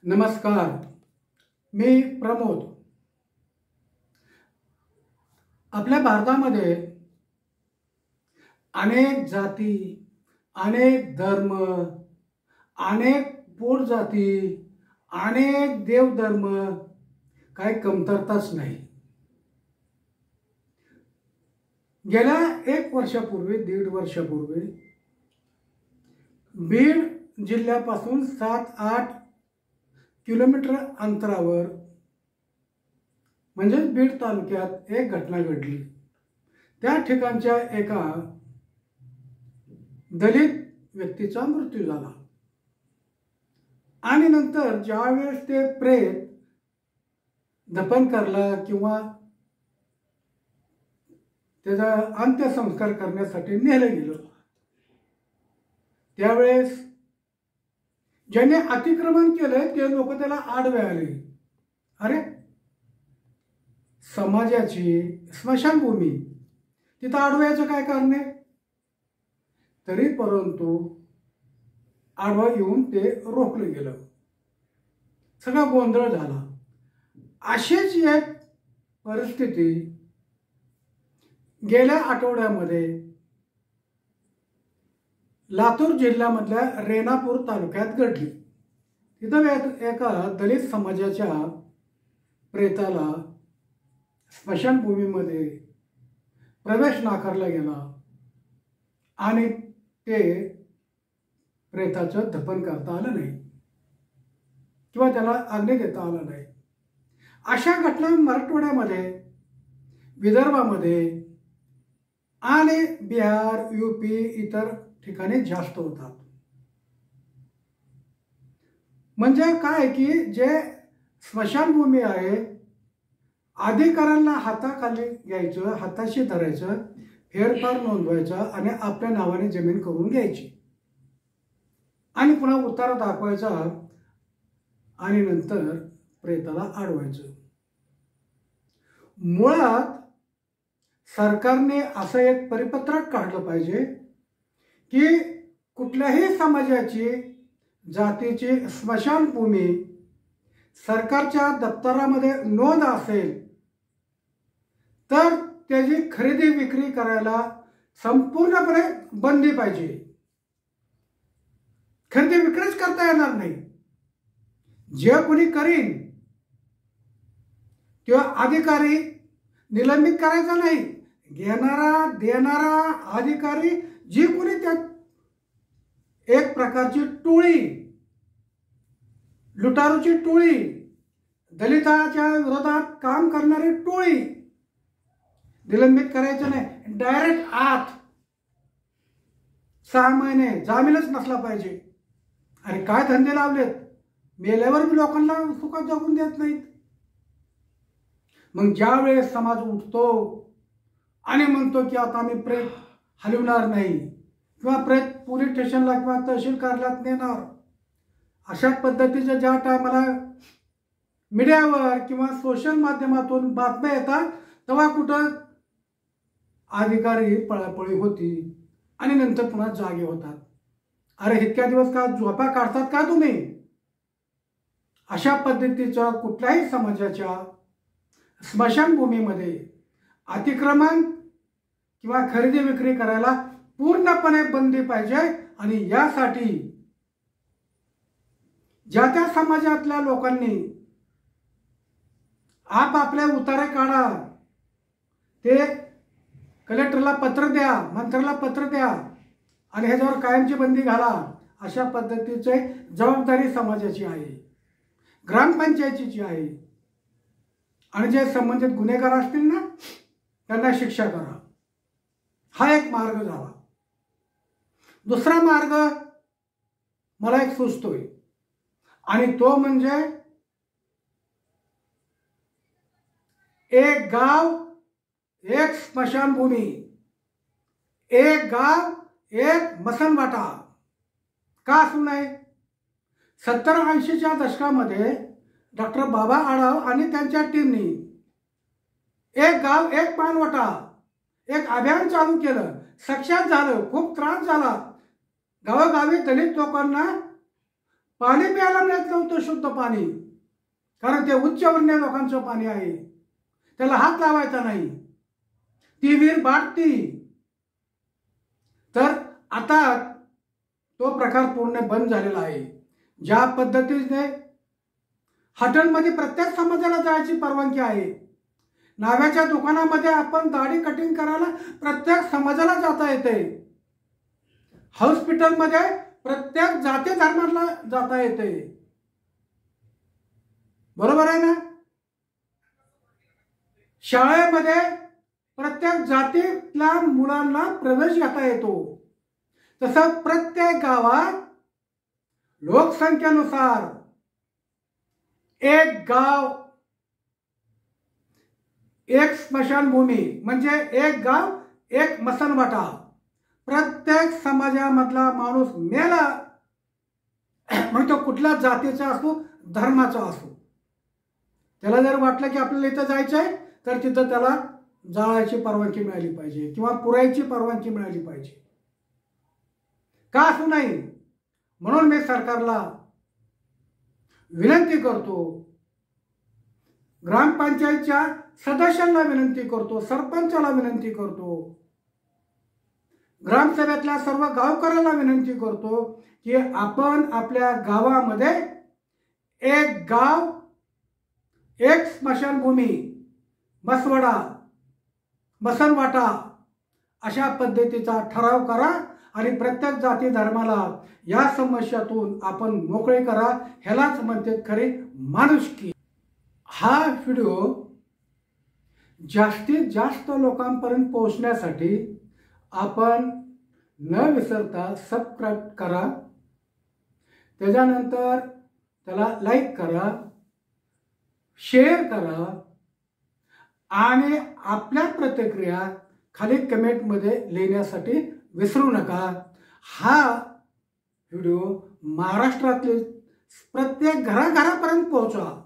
नमस्कार, मी प्रमोद. आपल्या भारतामध्ये अनेक जाती, अनेक धर्म, अनेक पोटजाती, अनेक देवधर्म, काही कमतरताच नाही. गेल्या 1 वर्षापूर्वी, 1.5 वर्षापूर्वी बीड जिल्ह्यापासून 7-8 किलोमीटर अंतरावर म्हणजे बीड तालुक्यात एक घटना घडली. त्या ठिकाणच्या एका दलित व्यक्तीचा मृत्यू झाला आणि नंतर ज्यावेळेस ते प्रेत दफन करला किंवा त्याचा अंत्यसंस्कार करण्यासाठी नेलं गेलं, त्यावेळेस ज्याने अतिक्रमण केलंय ते लोक त्याला आडवे आले. अरे, समाजाची स्मशानभूमी, तिथं आडव्याचं काय कारण आहे? तरी परंतु आडवं येऊन ते रोखलं गेलं, सगळा गोंधळ झाला. अशीच एक परिस्थिती गेल्या आठवड्यामध्ये लातूर जिल्ह्यामधल्या रेणापूर तालुक्यात घडली. तिथं एका दलित समाजाच्या प्रेताला स्मशानभूमीमध्ये प्रवेश नाकारला गेला आणि ते प्रेताचं दफन करता आलं नाही किंवा त्याला अग्नी देता आला नाही. अशा घटना मराठवाड्यामध्ये, विदर्भामध्ये आणि बिहार, यूपी, इतर ठिकाणी जास्त होतात. म्हणजे काय की जे स्मशानभूमी आहे, अधिकाऱ्यांना हाताखाली घ्यायचं, हाताशी धरायचं, फेरफार नोंदवायचा आणि आपल्या नावाने जमीन करून घ्यायची आणि पुन्हा उतारा दाखवायचा आणि नंतर प्रेताला अडवायचं. मुळात सरकारने असं एक परिपत्रक काढलं पाहिजे की कुठल्याही समाजाची, जातीची स्मशानभूमी सरकारच्या दप्तरामध्ये नोंद असेल तर त्याची खरेदी विक्री करायला संपूर्णपणे बंदी पाहिजे. खरेदी विक्रीच करता येणार नाही. जे कोणी करीन किंवा अधिकारी निलंबित करायचा नाही. घेणारा, देणारा अधिकारी, जी कोणी त्यात एक प्रकारची टोळी, लुटारूची टोळी, दलिताच्या विरोधात काम करणारी टोळी, निलंबित करायचं नाही. डायरेक्ट आत 6 महिने जामीनच नसला पाहिजे. अरे काय धंदे लावलेत, मेल्यावर बी लोकांना सुखात जगून देत नाहीत. मग ज्या वेळेस समाज उठतो आणि म्हणतो की आता आम्ही प्रेत हलवणार नाही किंवा प्रेत पोलीस स्टेशनला किंवा तहसील कार्यालयात नेणार, अशा पद्धतीच्या ज्या टायमाला मीडियावर किंवा सोशल माध्यमातून बातम्या येतात तेव्हा कुठं अधिकारी पळापळी होती आणि नंतर पुन्हा जागे होतात. अरे इतक्या दिवस का झोपा काढतात का तुम्ही? अशा पद्धतीच्या कुठल्याही समाजाच्या स्मशानभूमीमध्ये अतिक्रमण किंवा खरेदी विक्री करायला पूर्णपणे बंदी पाहिजे. आणि यासाठी ज्या त्या समाजातल्या लोकांनी आपापले उतारे काढा, ते कलेक्टरला पत्र द्या, मंत्र्याला पत्र द्या आणि ह्याच्यावर कायमची बंदी घाला. अशा पद्धतीची जबाबदारी समाजाची आहे, ग्रामपंचायतीची आहे. आणि जे संबंधित गुन्हेगार असतील ना, त्यांना शिक्षा करा. हा एक मार्ग झाला. दुसरा मार्ग मला एक सुचतोय आणि तो म्हणजे एक गाव एक स्मशानभूमी, एक गाव एक मसणवाटा. का असू नये? 70-80च्या दशकामध्ये डॉक्टर बाबा आढाव आणि त्यांच्या टीमनी एक गाव एक पानवटा एक अभियान चालू केलं. सक्सेस झालं. खूप त्रास झाला. गावोगावी दलित लोकांना पाणी प्यायला मिळत नव्हतं शुद्ध पाणी, कारण ते उच्चवर्णीय लोकांचं पाणी आहे, त्याला हात लावायचा नाही, ती विहीर बाटती. तर आता तो प्रकार पूर्ण बंद झालेला आहे. ज्या पद्धतीने हॉटेलमध्ये प्रत्येक समाजाला जायची परवानगी आहे, नाव्याच्या दुकानामध्ये आपण दाढी कटिंग करायला प्रत्येक समाजाला जाता येते, हॉस्पिटलमध्ये प्रत्येक जाती धर्माला जाता येते, बरोबर आहे ना. शाळेमध्ये प्रत्येक जातीतल्या मुलांना प्रवेश घेता येतो. तसं प्रत्येक गावात लोकसंख्येनुसार एक गाव एक स्मशानभूमी, म्हणजे एक गाव एक मसणवाटा. प्रत्येक समाजामधला माणूस मेला मग तो कुठल्या जातीचा असो, धर्माचा असो, त्याला जर वाटलं की आपल्याला इथं जायचंय तर तिथं त्याला जाळायची परवानगी मिळाली पाहिजे किंवा पुरायची परवानगी मिळाली पाहिजे, का असू नाही. म्हणून मी सरकारला विनंती करतो, ग्रामपंचायतच्या सदस्यांना विनंती करतो, सरपंचाला विनंती करतो, ग्रामसभेतल्या सर्व गावकऱ्यांना विनंती करतो की आपण आपल्या गावामध्ये एक गाव एक स्मशानभूमी, मसवडा, मसणवाटा अशा पद्धतीचा ठराव करा आणि प्रत्येक जाती धर्माला या समस्यातून आपण मोकळे करा. ह्यालाच म्हणते खरी माणुसकी. हा व्हिडिओ जास्तीत जास्त लोकांपर्यंत पोहोचण्यासाठी आपण न विसरता सबस्क्राईब करा, त्याच्यानंतर त्याला लाईक करा, शेअर करा आणि आपल्या प्रतिक्रिया खाली कमेंटमध्ये लिहिण्यासाठी विसरू नका. हा व्हिडिओ महाराष्ट्रातले प्रत्येक घराघरापर्यंत पोहोचवा.